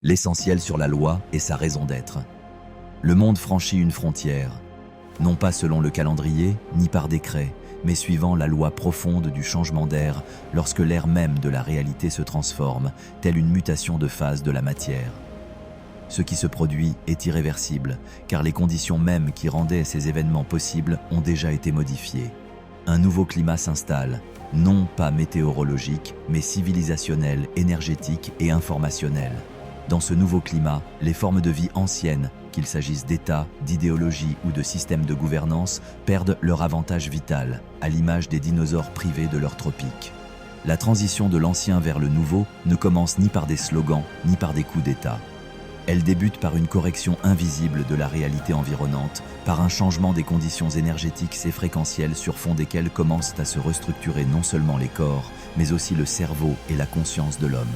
L'essentiel sur la loi et sa raison d'être. Le monde franchit une frontière, non pas selon le calendrier, ni par décret, mais suivant la loi profonde du changement d'air, lorsque l'air même de la réalité se transforme, telle une mutation de phase de la matière. Ce qui se produit est irréversible, car les conditions mêmes qui rendaient ces événements possibles ont déjà été modifiées. Un nouveau climat s'installe, non pas météorologique, mais civilisationnel, énergétique et informationnel. Dans ce nouveau climat, les formes de vie anciennes, qu'il s'agisse d'États, d'idéologies ou de systèmes de gouvernance, perdent leur avantage vital, à l'image des dinosaures privés de leur tropique. La transition de l'ancien vers le nouveau ne commence ni par des slogans, ni par des coups d'État. Elle débute par une correction invisible de la réalité environnante, par un changement des conditions énergétiques et fréquentielles sur fond desquelles commencent à se restructurer non seulement les corps, mais aussi le cerveau et la conscience de l'homme.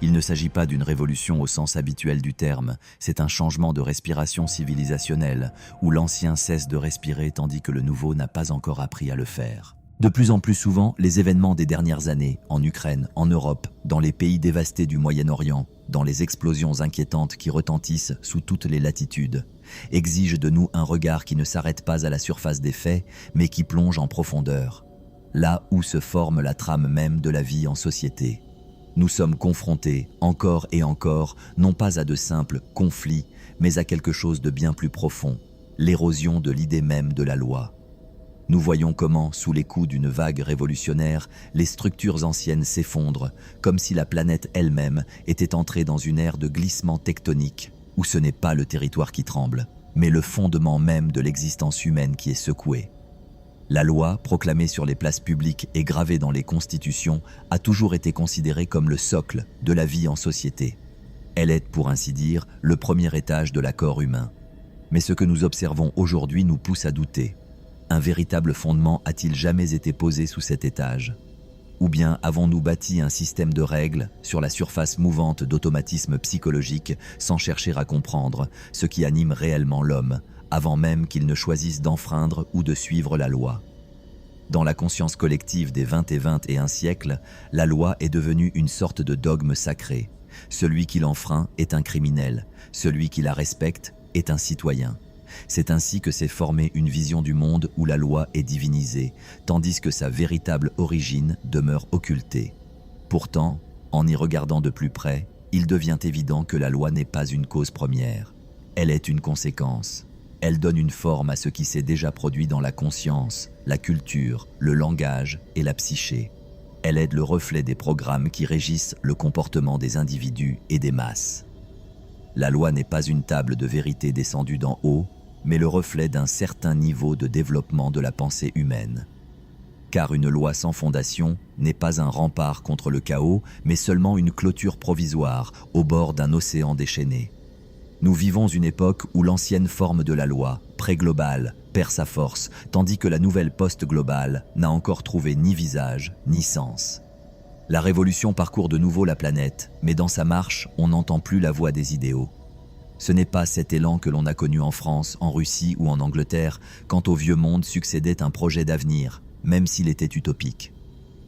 Il ne s'agit pas d'une révolution au sens habituel du terme, c'est un changement de respiration civilisationnelle, où l'ancien cesse de respirer tandis que le nouveau n'a pas encore appris à le faire. De plus en plus souvent, les événements des dernières années, en Ukraine, en Europe, dans les pays dévastés du Moyen-Orient, dans les explosions inquiétantes qui retentissent sous toutes les latitudes, exigent de nous un regard qui ne s'arrête pas à la surface des faits, mais qui plonge en profondeur, là où se forme la trame même de la vie en société. Nous sommes confrontés, encore et encore, non pas à de simples conflits, mais à quelque chose de bien plus profond, l'érosion de l'idée même de la loi. Nous voyons comment, sous les coups d'une vague révolutionnaire, les structures anciennes s'effondrent, comme si la planète elle-même était entrée dans une ère de glissement tectonique, où ce n'est pas le territoire qui tremble, mais le fondement même de l'existence humaine qui est secoué. La loi, proclamée sur les places publiques et gravée dans les constitutions, a toujours été considérée comme le socle de la vie en société. Elle est, pour ainsi dire, le premier étage de l'accord humain. Mais ce que nous observons aujourd'hui nous pousse à douter. Un véritable fondement a-t-il jamais été posé sous cet étage? Ou bien avons-nous bâti un système de règles sur la surface mouvante d'automatismes psychologiques sans chercher à comprendre ce qui anime réellement l'homme, avant même qu'il ne choisisse d'enfreindre ou de suivre la loi? Dans la conscience collective des 20 et 21 siècles, la loi est devenue une sorte de dogme sacré. Celui qui l'enfreint est un criminel, celui qui la respecte est un citoyen. C'est ainsi que s'est formée une vision du monde où la loi est divinisée, tandis que sa véritable origine demeure occultée. Pourtant, en y regardant de plus près, il devient évident que la loi n'est pas une cause première. Elle est une conséquence. Elle donne une forme à ce qui s'est déjà produit dans la conscience, la culture, le langage et la psyché. Elle est le reflet des programmes qui régissent le comportement des individus et des masses. La loi n'est pas une table de vérité descendue d'en haut, mais le reflet d'un certain niveau de développement de la pensée humaine. Car une loi sans fondation n'est pas un rempart contre le chaos, mais seulement une clôture provisoire au bord d'un océan déchaîné. Nous vivons une époque où l'ancienne forme de la loi, pré-globale, perd sa force, tandis que la nouvelle post-globale n'a encore trouvé ni visage, ni sens. La révolution parcourt de nouveau la planète, mais dans sa marche, on n'entend plus la voix des idéaux. Ce n'est pas cet élan que l'on a connu en France, en Russie ou en Angleterre, quand au vieux monde succédait un projet d'avenir, même s'il était utopique.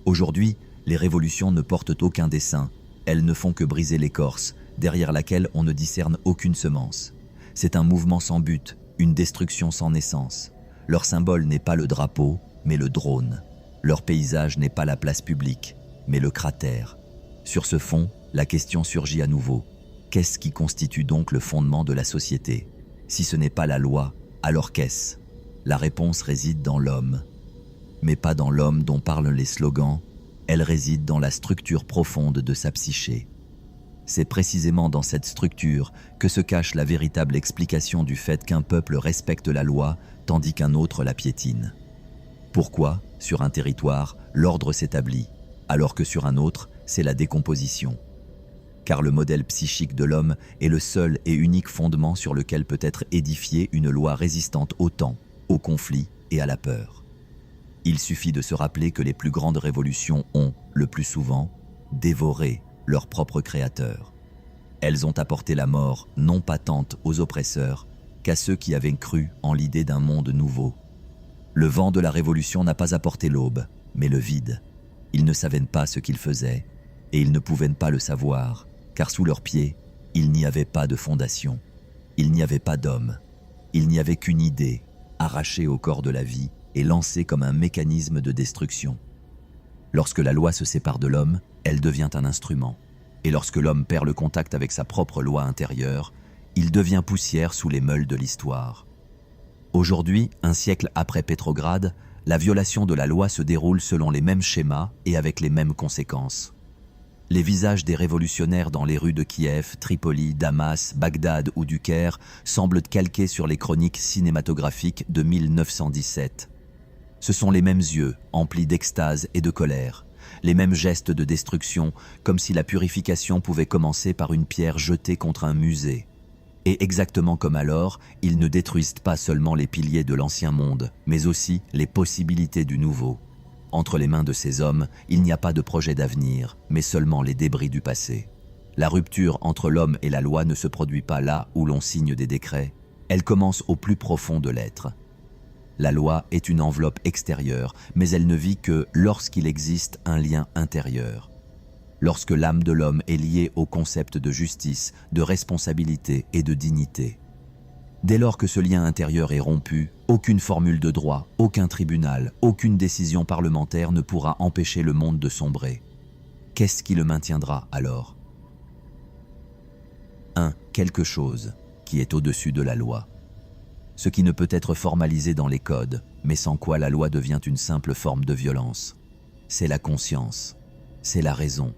Aujourd'hui, les révolutions ne portent aucun dessein, elles ne font que briser l'écorce, derrière laquelle on ne discerne aucune semence. C'est un mouvement sans but, une destruction sans naissance. Leur symbole n'est pas le drapeau, mais le drone. Leur paysage n'est pas la place publique, mais le cratère. Sur ce fond, la question surgit à nouveau. Qu'est-ce qui constitue donc le fondement de la société? Si ce n'est pas la loi, alors qu'est-ce? La réponse réside dans l'homme. Mais pas dans l'homme dont parlent les slogans, elle réside dans la structure profonde de sa psyché. C'est précisément dans cette structure que se cache la véritable explication du fait qu'un peuple respecte la loi tandis qu'un autre la piétine. Pourquoi, sur un territoire, l'ordre s'établit, alors que sur un autre, c'est la décomposition? Car le modèle psychique de l'homme est le seul et unique fondement sur lequel peut être édifiée une loi résistante au temps, au conflit et à la peur. Il suffit de se rappeler que les plus grandes révolutions ont, le plus souvent, dévoré leur propre créateur. Elles ont apporté la mort non patente aux oppresseurs qu'à ceux qui avaient cru en l'idée d'un monde nouveau. Le vent de la révolution n'a pas apporté l'aube, mais le vide. Ils ne savaient pas ce qu'ils faisaient, et ils ne pouvaient pas le savoir, car sous leurs pieds, Il n'y avait pas de fondation. Il n'y avait pas d'homme. Il n'y avait qu'une idée, arrachée au corps de la vie et lancée comme un mécanisme de destruction. Lorsque la loi se sépare de l'homme, elle devient un instrument. Et lorsque l'homme perd le contact avec sa propre loi intérieure, il devient poussière sous les meules de l'histoire. Aujourd'hui, un siècle après Pétrograd, la violation de la loi se déroule selon les mêmes schémas et avec les mêmes conséquences. Les visages des révolutionnaires dans les rues de Kiev, Tripoli, Damas, Bagdad ou du Caire semblent calqués sur les chroniques cinématographiques de 1917. Ce sont les mêmes yeux, emplis d'extase et de colère, les mêmes gestes de destruction, comme si la purification pouvait commencer par une pierre jetée contre un musée. Et exactement comme alors, ils ne détruisent pas seulement les piliers de l'ancien monde, mais aussi les possibilités du nouveau. Entre les mains de ces hommes, il n'y a pas de projet d'avenir, mais seulement les débris du passé. La rupture entre l'homme et la loi ne se produit pas là où l'on signe des décrets, elle commence au plus profond de l'être. La loi est une enveloppe extérieure, mais elle ne vit que lorsqu'il existe un lien intérieur. Lorsque l'âme de l'homme est liée au concept de justice, de responsabilité et de dignité. Dès lors que ce lien intérieur est rompu, aucune formule de droit, aucun tribunal, aucune décision parlementaire ne pourra empêcher le monde de sombrer. Qu'est-ce qui le maintiendra alors ? Quelque chose qui est au-dessus de la loi. Ce qui ne peut être formalisé dans les codes, mais sans quoi la loi devient une simple forme de violence. C'est la conscience, c'est la raison.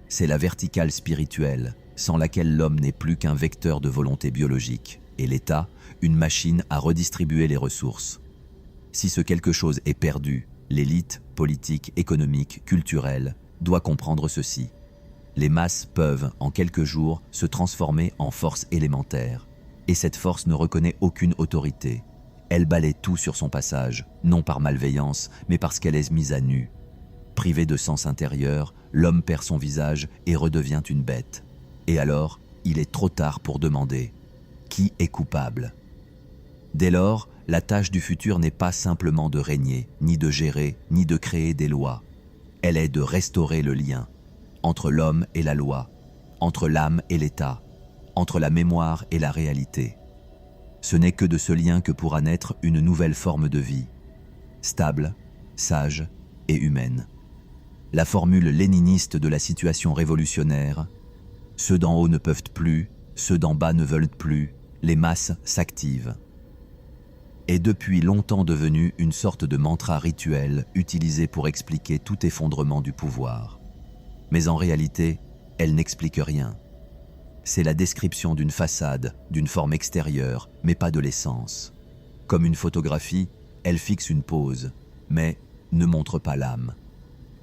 C'est la verticale spirituelle, sans laquelle l'homme n'est plus qu'un vecteur de volonté biologique, et l'État, une machine à redistribuer les ressources. Si ce quelque chose est perdu, l'élite politique, économique, culturelle doit comprendre ceci. Les masses peuvent, en quelques jours, se transformer en force élémentaire, et cette force ne reconnaît aucune autorité. Elle balaie tout sur son passage, non par malveillance, mais parce qu'elle est mise à nu. Privé de sens intérieur, l'homme perd son visage et redevient une bête. Et alors, il est trop tard pour demander « Qui est coupable ?» Dès lors, la tâche du futur n'est pas simplement de régner, ni de gérer, ni de créer des lois. Elle est de restaurer le lien entre l'homme et la loi, entre l'âme et l'État, entre la mémoire et la réalité. Ce n'est que de ce lien que pourra naître une nouvelle forme de vie, stable, sage et humaine. La formule léniniste de la situation révolutionnaire, ceux d'en haut ne peuvent plus, ceux d'en bas ne veulent plus, les masses s'activent, est depuis longtemps devenue une sorte de mantra rituel utilisé pour expliquer tout effondrement du pouvoir. Mais en réalité, elle n'explique rien. C'est la description d'une façade, d'une forme extérieure, mais pas de l'essence. Comme une photographie, elle fixe une pose, mais ne montre pas l'âme.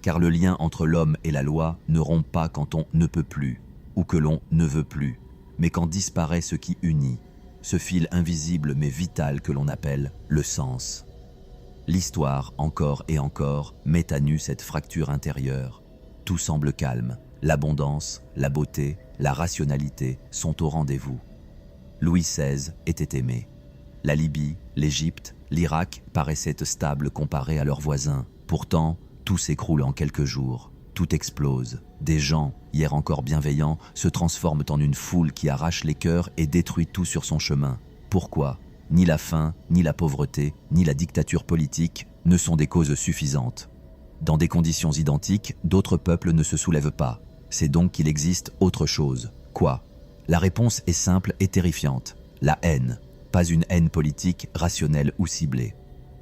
Car le lien entre l'homme et la loi ne rompt pas quand on ne peut plus, ou que l'on ne veut plus, mais quand disparaît ce qui unit, ce fil invisible mais vital que l'on appelle le sens. L'histoire, encore et encore, met à nu cette fracture intérieure. Tout semble calme, l'abondance, la beauté, la rationalité sont au rendez-vous. Louis XVI était aimé. La Libye, l'Égypte, l'Irak paraissaient stables comparés à leurs voisins. Pourtant, tout s'écroule en quelques jours. Tout explose. Des gens, hier encore bienveillants, se transforment en une foule qui arrache les cœurs et détruit tout sur son chemin. Pourquoi ? Ni la faim, ni la pauvreté, ni la dictature politique ne sont des causes suffisantes. Dans des conditions identiques, d'autres peuples ne se soulèvent pas. C'est donc qu'il existe autre chose. Quoi ? La réponse est simple et terrifiante. La haine. Pas une haine politique, rationnelle ou ciblée.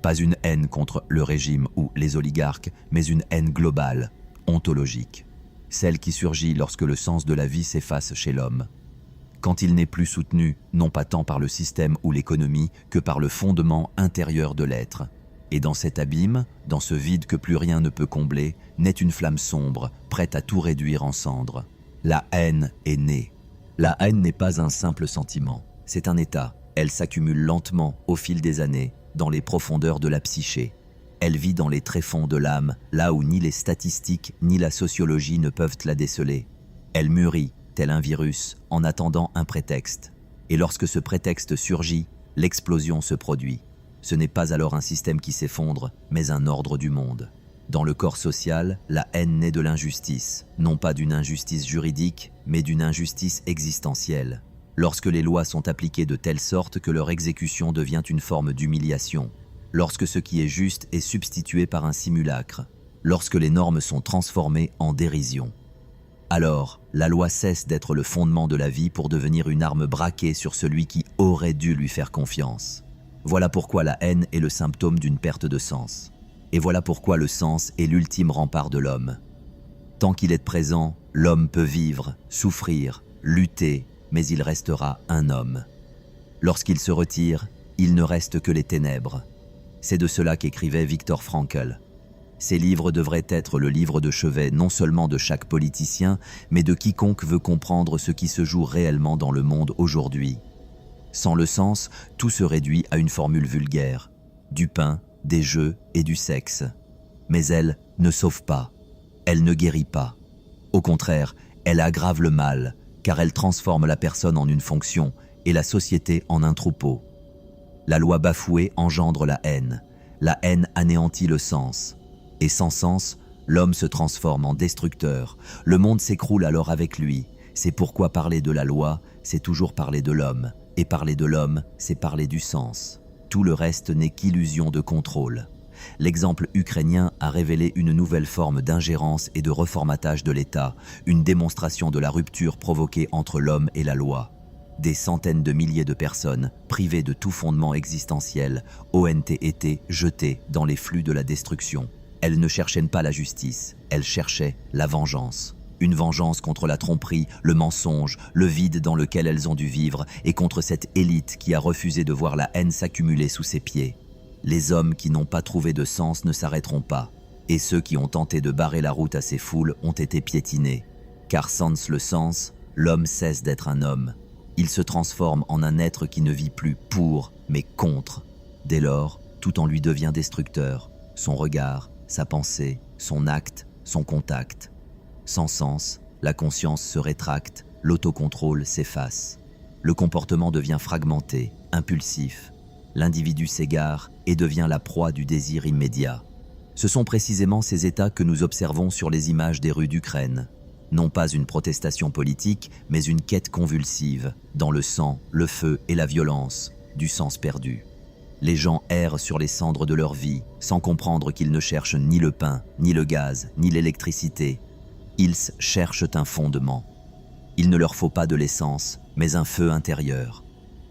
Pas une haine contre le régime ou les oligarques, mais une haine globale, ontologique. Celle qui surgit lorsque le sens de la vie s'efface chez l'homme. Quand il n'est plus soutenu, non pas tant par le système ou l'économie, que par le fondement intérieur de l'être. Et dans cet abîme, dans ce vide que plus rien ne peut combler, naît une flamme sombre, prête à tout réduire en cendres. La haine est née. La haine n'est pas un simple sentiment, c'est un état. Elle s'accumule lentement, au fil des années, dans les profondeurs de la psyché. Elle vit dans les tréfonds de l'âme, là où ni les statistiques ni la sociologie ne peuvent la déceler. Elle mûrit, tel un virus, en attendant un prétexte. Et lorsque ce prétexte surgit, l'explosion se produit. Ce n'est pas alors un système qui s'effondre, mais un ordre du monde. Dans le corps social, la haine naît de l'injustice, non pas d'une injustice juridique, mais d'une injustice existentielle. Lorsque les lois sont appliquées de telle sorte que leur exécution devient une forme d'humiliation, lorsque ce qui est juste est substitué par un simulacre, lorsque les normes sont transformées en dérision. Alors, la loi cesse d'être le fondement de la vie pour devenir une arme braquée sur celui qui aurait dû lui faire confiance. Voilà pourquoi la haine est le symptôme d'une perte de sens. Et voilà pourquoi le sens est l'ultime rempart de l'homme. Tant qu'il est présent, l'homme peut vivre, souffrir, lutter, mais il restera un homme. Lorsqu'il se retire, il ne reste que les ténèbres. C'est de cela qu'écrivait Viktor Frankl. Ces livres devraient être le livre de chevet non seulement de chaque politicien, mais de quiconque veut comprendre ce qui se joue réellement dans le monde aujourd'hui. Sans le sens, tout se réduit à une formule vulgaire. Du pain, des jeux et du sexe. Mais elle ne sauve pas. Elle ne guérit pas. Au contraire, elle aggrave le mal, car elle transforme la personne en une fonction et la société en un troupeau. La loi bafouée engendre la haine. La haine anéantit le sens. Et sans sens, l'homme se transforme en destructeur. Le monde s'écroule alors avec lui. C'est pourquoi parler de la loi, c'est toujours parler de l'homme. Et parler de l'homme, c'est parler du sens. Tout le reste n'est qu'illusion de contrôle. L'exemple ukrainien a révélé une nouvelle forme d'ingérence et de reformatage de l'État, une démonstration de la rupture provoquée entre l'homme et la loi. Des centaines de milliers de personnes, privées de tout fondement existentiel, ont été jetées dans les flux de la destruction. Elles ne cherchaient pas la justice, elles cherchaient la vengeance. Une vengeance contre la tromperie, le mensonge, le vide dans lequel elles ont dû vivre et contre cette élite qui a refusé de voir la haine s'accumuler sous ses pieds. Les hommes qui n'ont pas trouvé de sens ne s'arrêteront pas, et ceux qui ont tenté de barrer la route à ces foules ont été piétinés. Car sans le sens, l'homme cesse d'être un homme. Il se transforme en un être qui ne vit plus pour, mais contre. Dès lors, tout en lui devient destructeur. Son regard, sa pensée, son acte, son contact. Sans sens, la conscience se rétracte, l'autocontrôle s'efface. Le comportement devient fragmenté, impulsif. L'individu s'égare et devient la proie du désir immédiat. Ce sont précisément ces états que nous observons sur les images des rues d'Ukraine. Non pas une protestation politique, mais une quête convulsive, dans le sang, le feu et la violence, du sens perdu. Les gens errent sur les cendres de leur vie, sans comprendre qu'ils ne cherchent ni le pain, ni le gaz, ni l'électricité. Ils cherchent un fondement. Il ne leur faut pas de l'essence, mais un feu intérieur.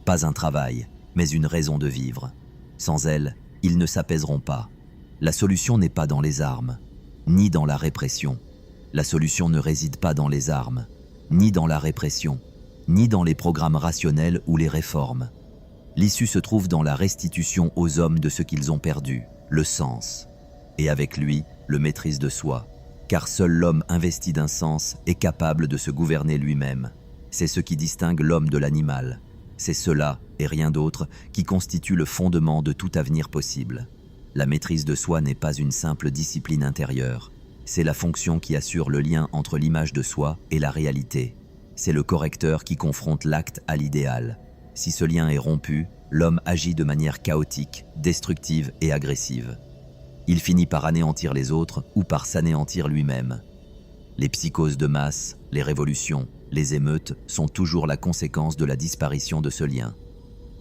Pas un travail, mais une raison de vivre. Sans elle, ils ne s'apaiseront pas. La solution n'est pas dans les armes, ni dans la répression. La solution ne réside pas dans les armes, ni dans la répression, ni dans les programmes rationnels ou les réformes. L'issue se trouve dans la restitution aux hommes de ce qu'ils ont perdu, le sens. Et avec lui, le maîtrise de soi. Car seul l'homme investi d'un sens est capable de se gouverner lui-même. C'est ce qui distingue l'homme de l'animal. C'est cela, et rien d'autre, qui constitue le fondement de tout avenir possible. La maîtrise de soi n'est pas une simple discipline intérieure. C'est la fonction qui assure le lien entre l'image de soi et la réalité. C'est le correcteur qui confronte l'acte à l'idéal. Si ce lien est rompu, l'homme agit de manière chaotique, destructive et agressive. Il finit par anéantir les autres ou par s'anéantir lui-même. Les psychoses de masse, les révolutions, les émeutes sont toujours la conséquence de la disparition de ce lien.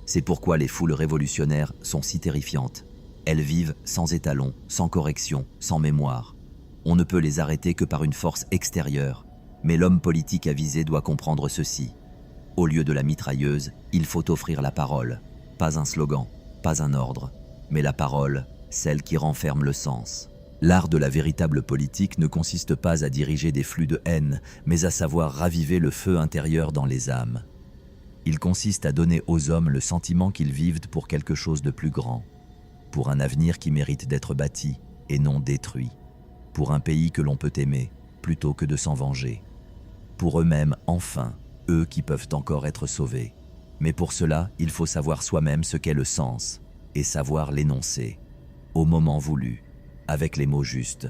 C'est pourquoi les foules révolutionnaires sont si terrifiantes. Elles vivent sans étalon, sans correction, sans mémoire. On ne peut les arrêter que par une force extérieure, mais l'homme politique avisé doit comprendre ceci. Au lieu de la mitrailleuse, il faut offrir la parole. Pas un slogan, pas un ordre, mais la parole, celle qui renferme le sens. L'art de la véritable politique ne consiste pas à diriger des flux de haine, mais à savoir raviver le feu intérieur dans les âmes. Il consiste à donner aux hommes le sentiment qu'ils vivent pour quelque chose de plus grand, pour un avenir qui mérite d'être bâti et non détruit, pour un pays que l'on peut aimer plutôt que de s'en venger, pour eux-mêmes enfin, eux qui peuvent encore être sauvés. Mais pour cela, il faut savoir soi-même ce qu'est le sens et savoir l'énoncer, au moment voulu, avec les mots justes.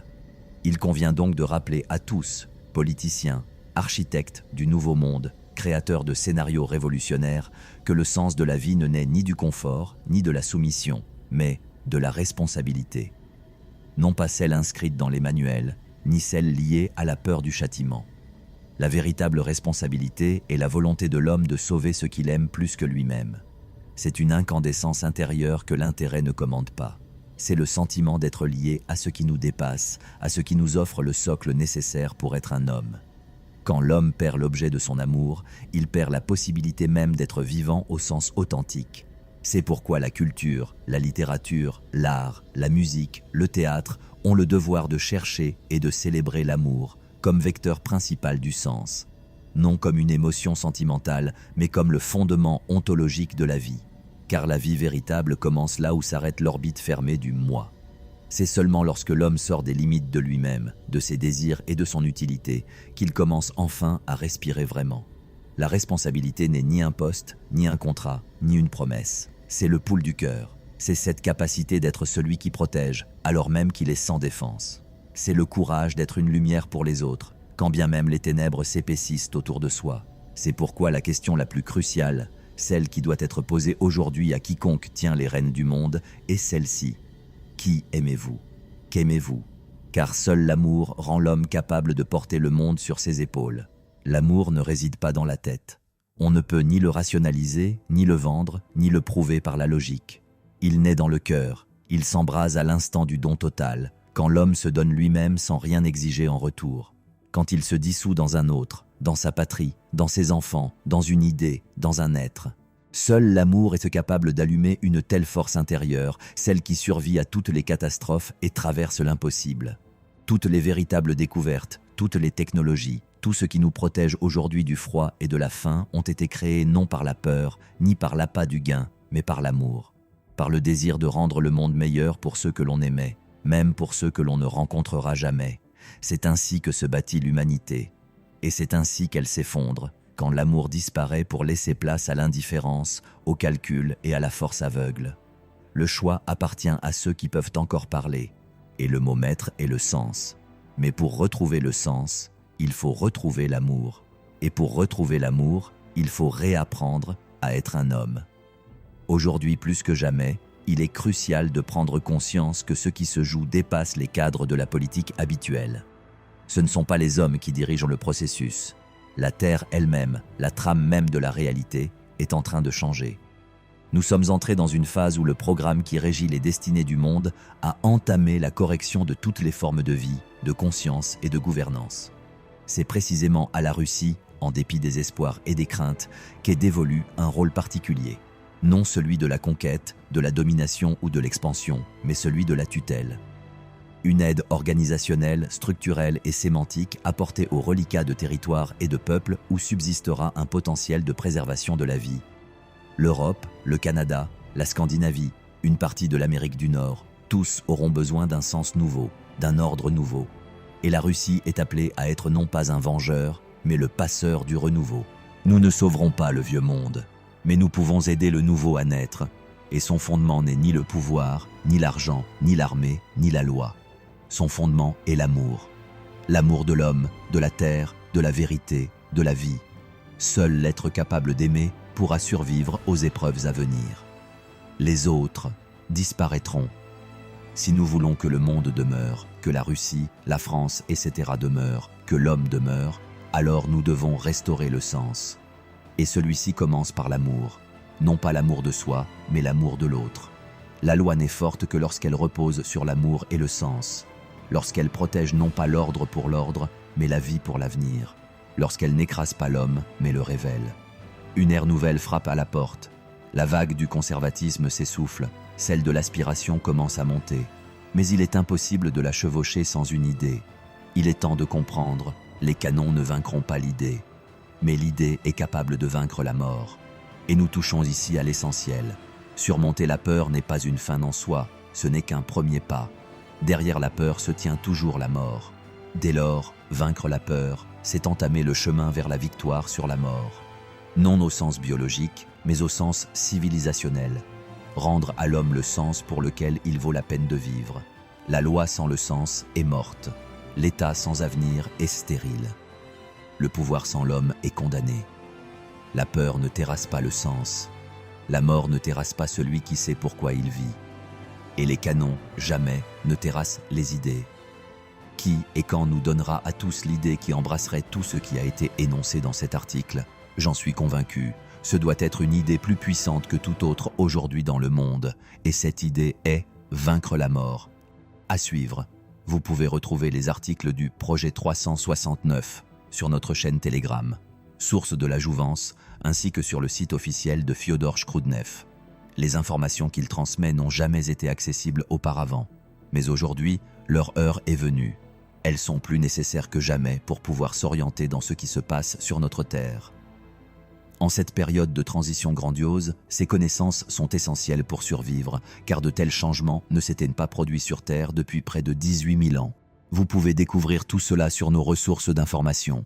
Il convient donc de rappeler à tous, politiciens, architectes du nouveau monde, créateurs de scénarios révolutionnaires, que le sens de la vie ne naît ni du confort, ni de la soumission, mais de la responsabilité. non pas celle inscrite dans les manuels, ni celle liée à la peur du châtiment. La véritable responsabilité est la volonté de l'homme de sauver ce qu'il aime plus que lui-même. C'est une incandescence intérieure que l'intérêt ne commande pas. C'est le sentiment d'être lié à ce qui nous dépasse, à ce qui nous offre le socle nécessaire pour être un homme. Quand l'homme perd l'objet de son amour, il perd la possibilité même d'être vivant au sens authentique. C'est pourquoi la culture, la littérature, l'art, la musique, le théâtre ont le devoir de chercher et de célébrer l'amour comme vecteur principal du sens. Non comme une émotion sentimentale, mais comme le fondement ontologique de la vie. Car la vie véritable commence là où s'arrête l'orbite fermée du moi. C'est seulement lorsque l'homme sort des limites de lui-même, de ses désirs et de son utilité, qu'il commence enfin à respirer vraiment. La responsabilité n'est ni un poste, ni un contrat, ni une promesse. C'est le pouls du cœur. C'est cette capacité d'être celui qui protège, alors même qu'il est sans défense. C'est le courage d'être une lumière pour les autres, quand bien même les ténèbres s'épaississent autour de soi. C'est pourquoi la question la plus cruciale, celle qui doit être posée aujourd'hui à quiconque tient les rênes du monde, est celle-ci. Qui aimez-vous? Qu'aimez-vous? Car seul l'amour rend l'homme capable de porter le monde sur ses épaules. L'amour ne réside pas dans la tête. On ne peut ni le rationaliser, ni le vendre, ni le prouver par la logique. Il naît dans le cœur, il s'embrase à l'instant du don total, quand l'homme se donne lui-même sans rien exiger en retour. Quand il se dissout dans un autre, dans sa patrie, dans ses enfants, dans une idée, dans un être. Seul l'amour est capable d'allumer une telle force intérieure, celle qui survit à toutes les catastrophes et traverse l'impossible. Toutes les véritables découvertes, toutes les technologies, tout ce qui nous protège aujourd'hui du froid et de la faim ont été créés non par la peur, ni par l'appât du gain, mais par l'amour. Par le désir de rendre le monde meilleur pour ceux que l'on aimait, même pour ceux que l'on ne rencontrera jamais. C'est ainsi que se bâtit l'humanité. Et c'est ainsi qu'elle s'effondre, quand l'amour disparaît pour laisser place à l'indifférence, au calcul et à la force aveugle. Le choix appartient à ceux qui peuvent encore parler, et le mot maître est le sens. Mais pour retrouver le sens, il faut retrouver l'amour. Et pour retrouver l'amour, il faut réapprendre à être un homme. Aujourd'hui plus que jamais, il est crucial de prendre conscience que ce qui se joue dépasse les cadres de la politique habituelle. Ce ne sont pas les hommes qui dirigent le processus. La Terre elle-même, la trame même de la réalité, est en train de changer. Nous sommes entrés dans une phase où le programme qui régit les destinées du monde a entamé la correction de toutes les formes de vie, de conscience et de gouvernance. C'est précisément à la Russie, en dépit des espoirs et des craintes, qu'est dévolu un rôle particulier. Non celui de la conquête, de la domination ou de l'expansion, mais celui de la tutelle. Une aide organisationnelle, structurelle et sémantique apportée aux reliquats de territoires et de peuples où subsistera un potentiel de préservation de la vie. L'Europe, le Canada, la Scandinavie, une partie de l'Amérique du Nord, tous auront besoin d'un sens nouveau, d'un ordre nouveau. Et la Russie est appelée à être non pas un vengeur, mais le passeur du renouveau. Nous ne sauverons pas le vieux monde, mais nous pouvons aider le nouveau à naître, et son fondement n'est ni le pouvoir, ni l'argent, ni l'armée, ni la loi. Son fondement est l'amour. L'amour de l'homme, de la terre, de la vérité, de la vie. Seul l'être capable d'aimer pourra survivre aux épreuves à venir. Les autres disparaîtront. Si nous voulons que le monde demeure, que la Russie, la France, etc. demeurent, que l'homme demeure, alors nous devons restaurer le sens. Et celui-ci commence par l'amour. Non pas l'amour de soi, mais l'amour de l'autre. La loi n'est forte que lorsqu'elle repose sur l'amour et le sens. Lorsqu'elle protège non pas l'ordre pour l'ordre, mais la vie pour l'avenir. Lorsqu'elle n'écrase pas l'homme, mais le révèle. Une ère nouvelle frappe à la porte. La vague du conservatisme s'essouffle, celle de l'aspiration commence à monter. Mais il est impossible de la chevaucher sans une idée. Il est temps de comprendre, les canons ne vaincront pas l'idée. Mais l'idée est capable de vaincre la mort. Et nous touchons ici à l'essentiel. Surmonter la peur n'est pas une fin en soi, ce n'est qu'un premier pas. Derrière la peur se tient toujours la mort. Dès lors, vaincre la peur, c'est entamer le chemin vers la victoire sur la mort. Non au sens biologique, mais au sens civilisationnel. Rendre à l'homme le sens pour lequel il vaut la peine de vivre. La loi sans le sens est morte. L'État sans avenir est stérile. Le pouvoir sans l'homme est condamné. La peur ne terrasse pas le sens. La mort ne terrasse pas celui qui sait pourquoi il vit. Et les canons, jamais, ne terrassent les idées. Qui et quand nous donnera à tous l'idée qui embrasserait tout ce qui a été énoncé dans cet article? J'en suis convaincu, ce doit être une idée plus puissante que toute autre aujourd'hui dans le monde, et cette idée est vaincre la mort. À suivre, vous pouvez retrouver les articles du Projet 369 sur notre chaîne Telegram, source de la jouvence, ainsi que sur le site officiel de Fyodor Shkroudnev. Les informations qu'il transmet n'ont jamais été accessibles auparavant, mais aujourd'hui, leur heure est venue. Elles sont plus nécessaires que jamais pour pouvoir s'orienter dans ce qui se passe sur notre Terre. En cette période de transition grandiose, ces connaissances sont essentielles pour survivre, car de tels changements ne s'étaient pas produits sur Terre depuis près de 18 000 ans. Vous pouvez découvrir tout cela sur nos ressources d'information.